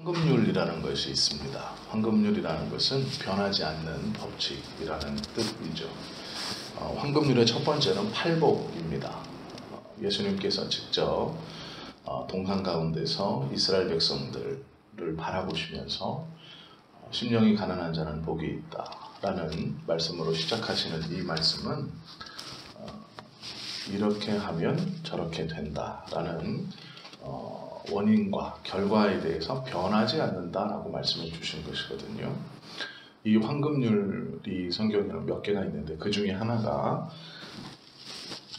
황금률이라는 것이 있습니다. 황금률이라는 것은 변하지 않는 법칙이라는 뜻이죠. 황금률의 첫 번째는 팔복입니다. 예수님께서 직접 동산 가운데서 이스라엘 백성들을 바라보시면서 심령이 가난한 자는 복이 있다 라는 말씀으로 시작하시는 이 말씀은 이렇게 하면 저렇게 된다 라는 원인과 결과에 대해서 변하지 않는다라고 말씀해 주신 것이거든요. 이 황금률이 성경에는 몇 개가 있는데 그 중에 하나가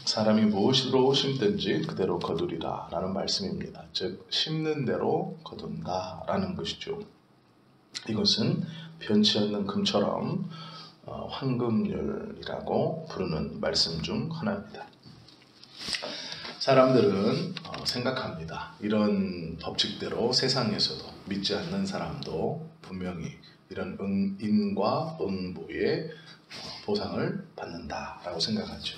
사람이 무엇으로 심든지 그대로 거두리라 라는 말씀입니다. 즉 심는 대로 거둔다 라는 것이죠. 이것은 변치 않는 금처럼 황금률이라고 부르는 말씀 중 하나입니다. 사람들은 생각합니다. 이런 법칙대로 세상에서도 믿지 않는 사람도 분명히 이런 인과 응보의 보상을 받는다라고 생각하죠.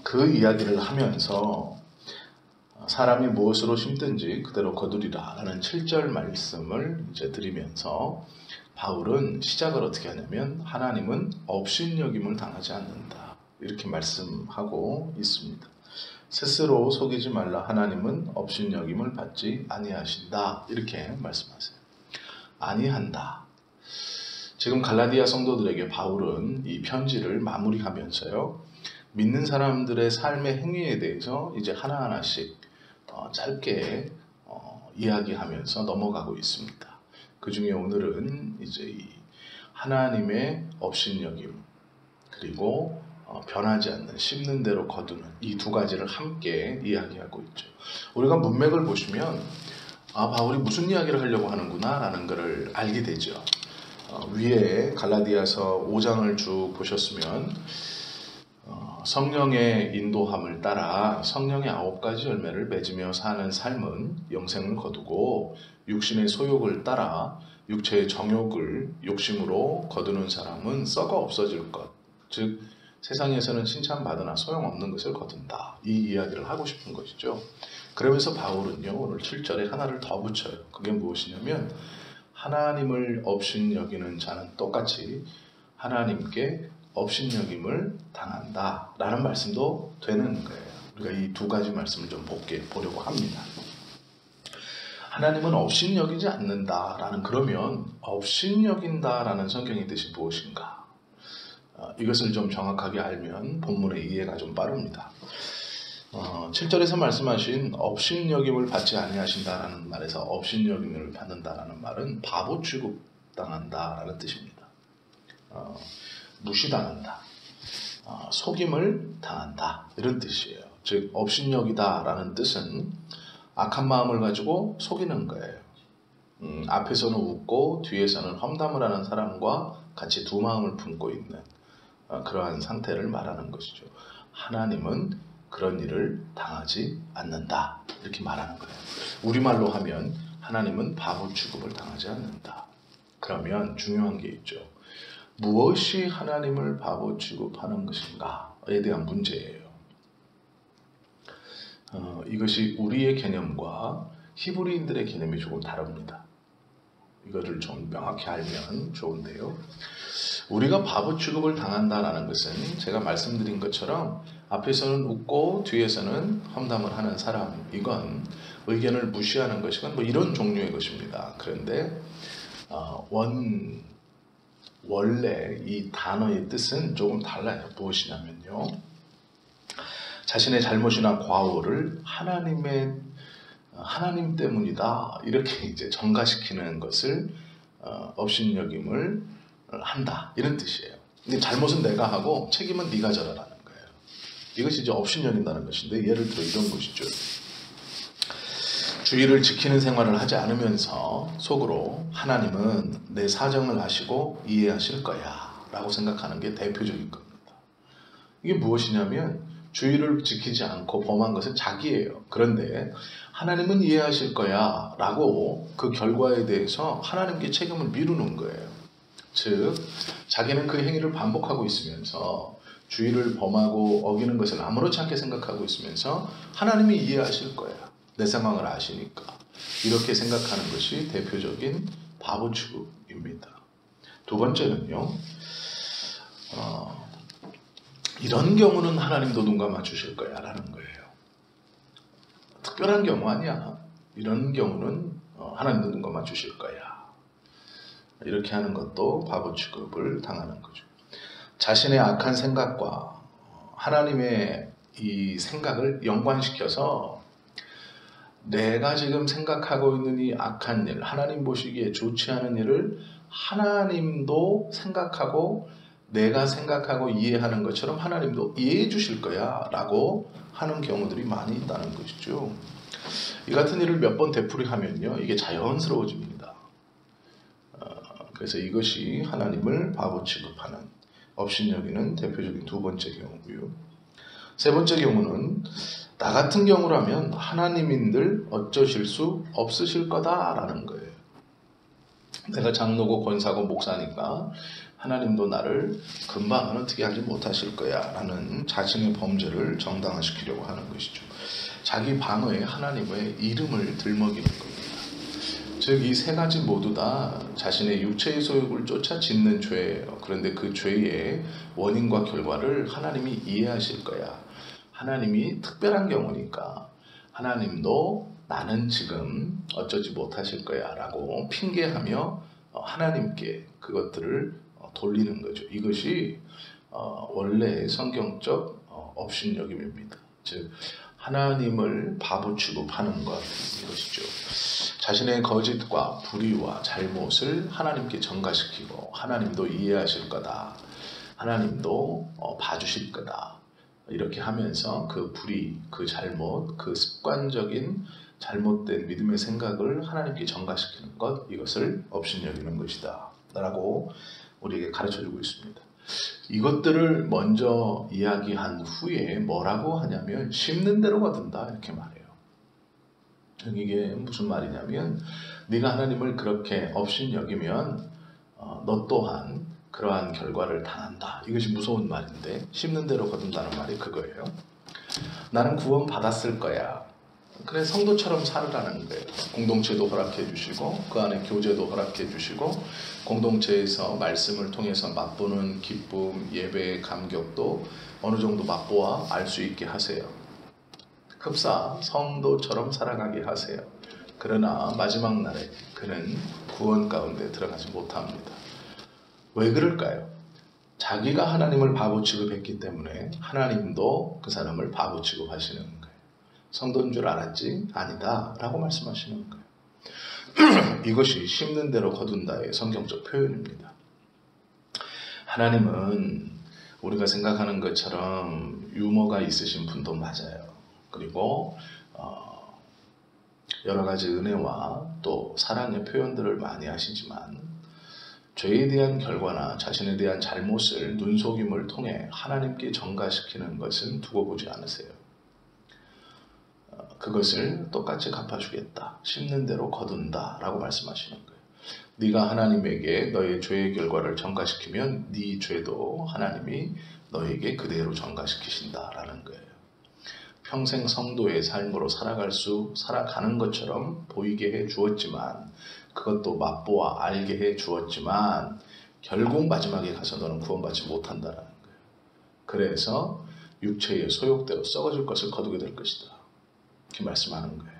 그 이야기를 하면서 사람이 무엇으로 심든지 그대로 거두리라 라는 7절 말씀을 이제 드리면서 바울은 시작을 어떻게 하냐면 하나님은 업신여김을 당하지 않는다 이렇게 말씀하고 있습니다. 스스로 속이지 말라. 하나님은 업신여김을 받지 아니하신다 이렇게 말씀하세요. 아니한다. 지금 갈라디아 성도들에게 바울은 이 편지를 마무리하면서요, 믿는 사람들의 삶의 행위에 대해서 이제 하나하나씩 짧게 이야기하면서 넘어가고 있습니다. 그 중에 오늘은 이제 이 하나님의 업신여김 그리고 변하지 않는 심는 대로 거두는 이 두 가지를 함께 이야기하고 있죠. 우리가 문맥을 보시면 바울이 무슨 이야기를 하려고 하는구나 라는 것을 알게 되죠. 위에 갈라디아서 5장을 쭉 보셨으면 성령의 인도함을 따라 성령의 9가지 열매를 맺으며 사는 삶은 영생을 거두고 육신의 소욕을 따라 육체의 정욕을 욕심으로 거두는 사람은 썩어 없어질 것, 즉 세상에서는 칭찬받으나 소용없는 것을 거둔다. 이 이야기를 하고 싶은 것이죠. 그러면서 바울은요, 오늘 7절에 하나를 더 붙여요. 그게 무엇이냐면 하나님을 업신여기는 자는 똑같이 하나님께 업신여김을 당한다 라는 말씀도 되는 거예요. 우리가 이 두 가지 말씀을 좀 보려고 합니다. 하나님은 업신여기지 않는다 라는, 그러면 업신여긴다 라는 성경의 뜻이 무엇인가? 이것을 좀 정확하게 알면 본문의 이해가 좀 빠릅니다. 7절에서 말씀하신 업신여김을 받지 아니하신다라는 말에서 업신여김을 받는다라는 말은 바보 취급당한다라는 뜻입니다. 무시당한다, 속임을 당한다 이런 뜻이에요. 즉 업신여기다라는 뜻은 악한 마음을 가지고 속이는 거예요. 앞에서는 웃고 뒤에서는 험담을 하는 사람과 같이 두 마음을 품고 있는 그러한 상태를 말하는 것이죠. 하나님은 그런 일을 당하지 않는다 이렇게 말하는 거예요. 우리말로 하면 하나님은 바보 취급을 당하지 않는다. 그러면 중요한 게 있죠. 무엇이 하나님을 바보 취급하는 것인가에 대한 문제예요. 이것이 우리의 개념과 히브리인들의 개념이 조금 다릅니다. 이거를 좀 명확히 알면 좋은데요. 우리가 바보 취급을 당한다라는 것은 제가 말씀드린 것처럼 앞에서는 웃고 뒤에서는 험담을 하는 사람, 이건 의견을 무시하는 것이건 뭐 이런 종류의 것입니다. 그런데 원래 이 단어의 뜻은 조금 달라요. 무엇이냐면요, 자신의 잘못이나 과오를 하나님 때문이다 이렇게 이제 전가시키는 것을 업신여김을 한다 이런 뜻이에요. 근데 잘못은 내가 하고 책임은 네가 져라라는 거예요. 이것이 이제 업신여긴다는 것인데, 예를 들어 이런 것이죠. 주의를 지키는 생활을 하지 않으면서 속으로 하나님은 내 사정을 아시고 이해하실 거야 라고 생각하는 게 대표적인 겁니다. 이게 무엇이냐면 주의를 지키지 않고 범한 것은 자기예요. 그런데 하나님은 이해하실 거야 라고 그 결과에 대해서 하나님께 책임을 미루는 거예요. 즉 자기는 그 행위를 반복하고 있으면서 주의를 범하고 어기는 것을 아무렇지 않게 생각하고 있으면서 하나님이 이해하실 거야. 내 상황을 아시니까. 이렇게 생각하는 것이 대표적인 바보 취급입니다. 두 번째는요, 이런 경우는 하나님도 눈 감아주실 거야 라는 거예요. 특별한 경우 아니야. 이런 경우는 하나님도 눈 감아주실 거야. 이렇게 하는 것도 바보 취급을 당하는 거죠. 자신의 악한 생각과 하나님의 이 생각을 연관시켜서 내가 지금 생각하고 있는 이 악한 일, 하나님 보시기에 좋지 않은 일을 하나님도 생각하고 내가 생각하고 이해하는 것처럼 하나님도 이해해 주실 거야 라고 하는 경우들이 많이 있다는 것이죠. 이 같은 일을 몇 번 되풀이하면요, 이게 자연스러워집니다. 그래서 이것이 하나님을 바보 취급하는, 업신여기는 대표적인 두 번째 경우고요. 세 번째 경우는 나 같은 경우라면 하나님인들 어쩌실 수 없으실 거다라는 거예요. 내가 장로고 권사고 목사니까 하나님도 나를 금방은 어떻게 하지 못하실 거야 라는 자신의 범죄를 정당화시키려고 하는 것이죠. 자기 방어에 하나님의 이름을 들먹이는 겁니다. 즉 이 세 가지 모두 다 자신의 육체의 소욕을 쫓아 짓는 죄예요. 그런데 그 죄의 원인과 결과를 하나님이 이해하실 거야. 하나님이 특별한 경우니까 하나님도 나는 지금 어쩌지 못하실 거야 라고 핑계하며 하나님께 그것들을 돌리는 거죠. 이것이 원래 성경적 업신여김입니다. 즉 하나님을 바보 취급하는 것, 이것이죠. 자신의 거짓과 불의와 잘못을 하나님께 전가시키고 하나님도 이해하실 거다. 하나님도 봐주실 거다. 이렇게 하면서 그 불의, 그 잘못, 그 습관적인 잘못된 믿음의 생각을 하나님께 전가시키는 것, 이것을 업신여기는 것이다 라고 우리에게 가르쳐주고 있습니다. 이것들을 먼저 이야기한 후에 뭐라고 하냐면 심는 대로 거둔다 이렇게 말해요. 이게 무슨 말이냐면 네가 하나님을 그렇게 업신여기면 너 또한 그러한 결과를 당한다. 이것이 무서운 말인데 심는 대로 거둔다는 말이 그거예요. 나는 구원 받았을 거야. 그래 성도처럼 살으라는 거예요. 공동체도 허락해 주시고 그 안에 교제도 허락해 주시고 공동체에서 말씀을 통해서 맛보는 기쁨, 예배의 감격도 어느 정도 맛보아 알 수 있게 하세요. 흡사 성도처럼 살아가게 하세요. 그러나 마지막 날에 그는 구원 가운데 들어가지 못합니다. 왜 그럴까요? 자기가 하나님을 바보 취급했기 때문에 하나님도 그 사람을 바보 취급하시는 거예요. 성도인 줄 알았지? 아니다 라고 말씀하시는 거예요. 이것이 심는 대로 거둔다의 성경적 표현입니다. 하나님은 우리가 생각하는 것처럼 유머가 있으신 분도 맞아요. 그리고 여러 가지 은혜와 또 사랑의 표현들을 많이 하시지만 죄에 대한 결과나 자신에 대한 잘못을 눈속임을 통해 하나님께 전가시키는 것은 두고 보지 않으세요. 그것을 똑같이 갚아주겠다. 심는 대로 거둔다 라고 말씀하시는 거예요. 네가 하나님에게 너의 죄의 결과를 전가시키면 네 죄도 하나님이 너에게 그대로 전가시키신다 라는 거예요. 평생 성도의 삶으로 살아가는 것처럼 보이게 해 주었지만 그것도 맛보아 알게 해 주었지만 결국 마지막에 가서 너는 구원받지 못한다라는 거예요. 그래서 육체의 소욕대로 썩어질 것을 거두게 될 것이다. 이렇게 말씀하는 거예요.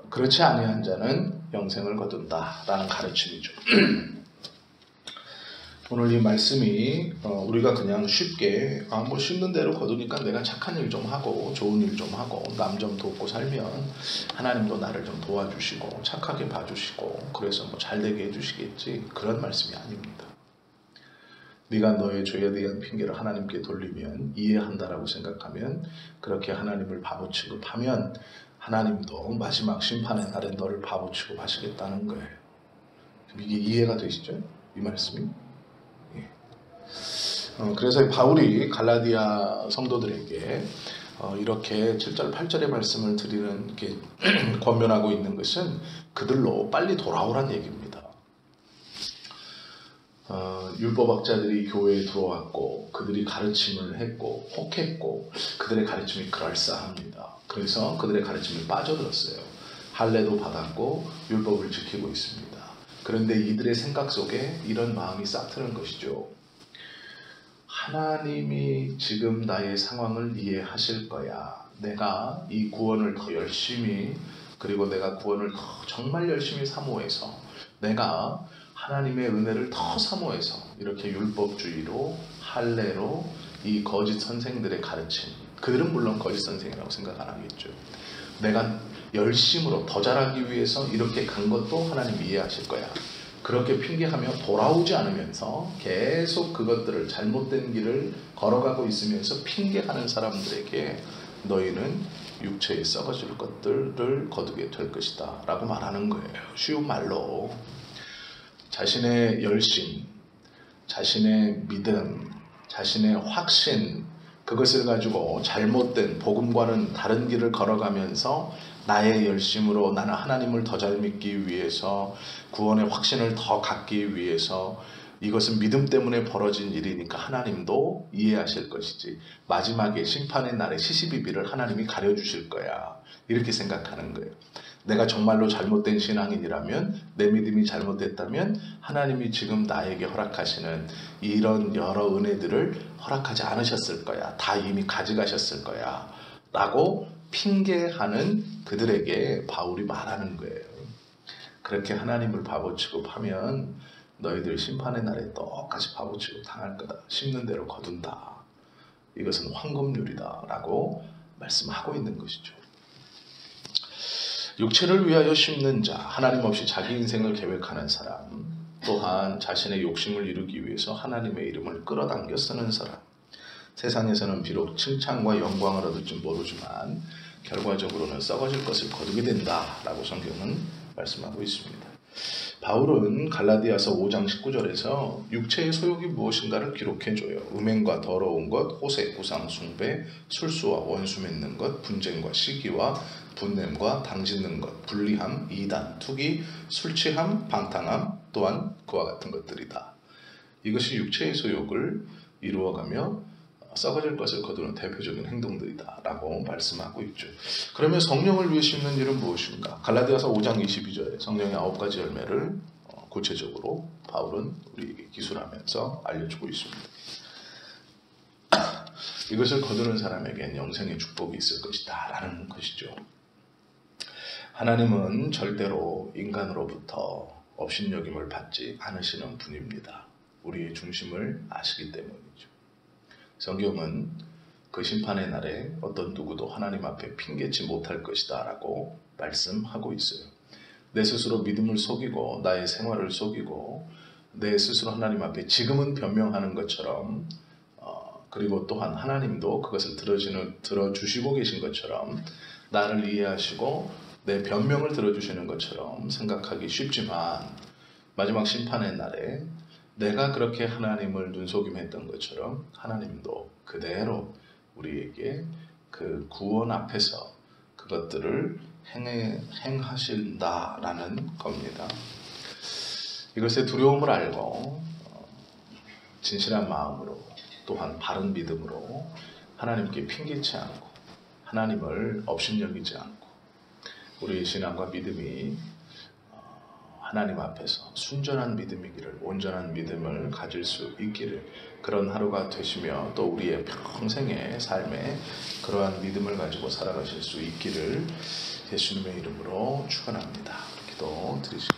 그렇지 아니한 자는 영생을 거둔다라는 가르침이죠. 오늘 이 말씀이 우리가 그냥 쉽게 뭐 심는 대로 거두니까 내가 착한 일 좀 하고 좋은 일 좀 하고 남 좀 돕고 살면 하나님도 나를 좀 도와주시고 착하게 봐주시고 그래서 뭐 잘되게 해주시겠지, 그런 말씀이 아닙니다. 네가 너의 죄에 대한 핑계를 하나님께 돌리면, 이해한다라고 생각하면, 그렇게 하나님을 바보 취급하면 하나님도 마지막 심판의 날에 너를 바보 취급하시겠다는 거예요. 이게 이해가 되시죠? 이 말씀이? 예. 그래서 바울이 갈라디아 성도들에게 이렇게 7절 8절의 말씀을 드리는 게 권면하고 있는 것은 그들로 빨리 돌아오란 얘기입니다. 율법학자들이 교회에 들어왔고 그들이 가르침을 했고 혹했고 그들의 가르침이 그럴싸합니다. 그래서 그들의 가르침을 빠져들었어요. 할례도 받았고 율법을 지키고 있습니다. 그런데 이들의 생각 속에 이런 마음이 싹 트는 것이죠. 하나님이 지금 나의 상황을 이해하실 거야. 내가 이 구원을 더 열심히, 그리고 내가 구원을 더 정말 열심히 사모해서, 내가 하나님의 은혜를 더 사모해서 이렇게 율법주의로, 할례로, 이 거짓 선생들의 가르침, 그들은 물론 거짓 선생이라고 생각 안 하겠죠. 내가 열심으로 더 잘하기 위해서 이렇게 간 것도 하나님 이해하실 거야. 그렇게 핑계하며 돌아오지 않으면서 계속 그것들을 잘못된 길을 걸어가고 있으면서 핑계하는 사람들에게 너희는 육체에 썩어질 것들을 거두게 될 것이다 라고 말하는 거예요. 쉬운 말로 자신의 열심, 자신의 믿음, 자신의 확신, 그것을 가지고 잘못된 복음과는 다른 길을 걸어가면서 나의 열심으로 나는 하나님을 더 잘 믿기 위해서, 구원의 확신을 더 갖기 위해서, 이것은 믿음 때문에 벌어진 일이니까 하나님도 이해하실 것이지, 마지막에 심판의 날에 시시비비를 하나님이 가려주실 거야, 이렇게 생각하는 거예요. 내가 정말로 잘못된 신앙인이라면, 내 믿음이 잘못됐다면 하나님이 지금 나에게 허락하시는 이런 여러 은혜들을 허락하지 않으셨을 거야. 다 이미 가져가셨을 거야 라고 핑계하는 그들에게 바울이 말하는 거예요. 그렇게 하나님을 바보 취급하면 너희들 심판의 날에 똑같이 바보 취급 당할 거다. 심는 대로 거둔다. 이것은 황금률이다 라고 말씀하고 있는 것이죠. 육체를 위하여 심는 자, 하나님 없이 자기 인생을 계획하는 사람, 또한 자신의 욕심을 이루기 위해서 하나님의 이름을 끌어당겨 쓰는 사람, 세상에서는 비록 칭찬과 영광을 얻을지 모르지만 결과적으로는 썩어질 것을 거두게 된다라고 성경은 말씀하고 있습니다. 바울은 갈라디아서 5장 19절에서 육체의 소욕이 무엇인가를 기록해줘요. 음행과 더러운 것, 호색, 우상 숭배, 술수와 원수 맺는 것, 분쟁과 시기와 분냄과 당짓는 것, 불리함, 이단, 투기, 술취함, 방탕함, 또한 그와 같은 것들이다. 이것이 육체의 소욕을 이루어가며 썩어질 것을 거두는 대표적인 행동들이다 라고 말씀하고 있죠. 그러면 성령을 위해 심는 일은 무엇인가? 갈라디아서 5장 22절에 성령의 9가지 열매를 구체적으로 바울은 우리에게 기술하면서 알려주고 있습니다. 이것을 거두는 사람에겐 영생의 축복이 있을 것이다 라는 것이죠. 하나님은 절대로 인간으로부터 업신여김을 받지 않으시는 분입니다. 우리의 중심을 아시기 때문이죠. 성경은 그 심판의 날에 어떤 누구도 하나님 앞에 핑계치 못할 것이다 라고 말씀하고 있어요. 내 스스로 믿음을 속이고 나의 생활을 속이고 내 스스로 하나님 앞에 지금은 변명하는 것처럼, 그리고 또한 하나님도 그것을 들어주시고 계신 것처럼, 나를 이해하시고 내 변명을 들어주시는 것처럼 생각하기 쉽지만, 마지막 심판의 날에 내가 그렇게 하나님을 눈속임했던 것처럼 하나님도 그대로 우리에게 그 구원 앞에서 그것들을 행하신다라는 겁니다. 이것의 두려움을 알고 진실한 마음으로, 또한 바른 믿음으로 하나님께 핑계치 않고 하나님을 업신여기지 않고 우리의 신앙과 믿음이 하나님 앞에서 순전한 믿음이기를, 온전한 믿음을 가질 수 있기를, 그런 하루가 되시며 또 우리의 평생의 삶에 그러한 믿음을 가지고 살아가실 수 있기를 예수님의 이름으로 축원합니다. 기도 드리시겠습니다.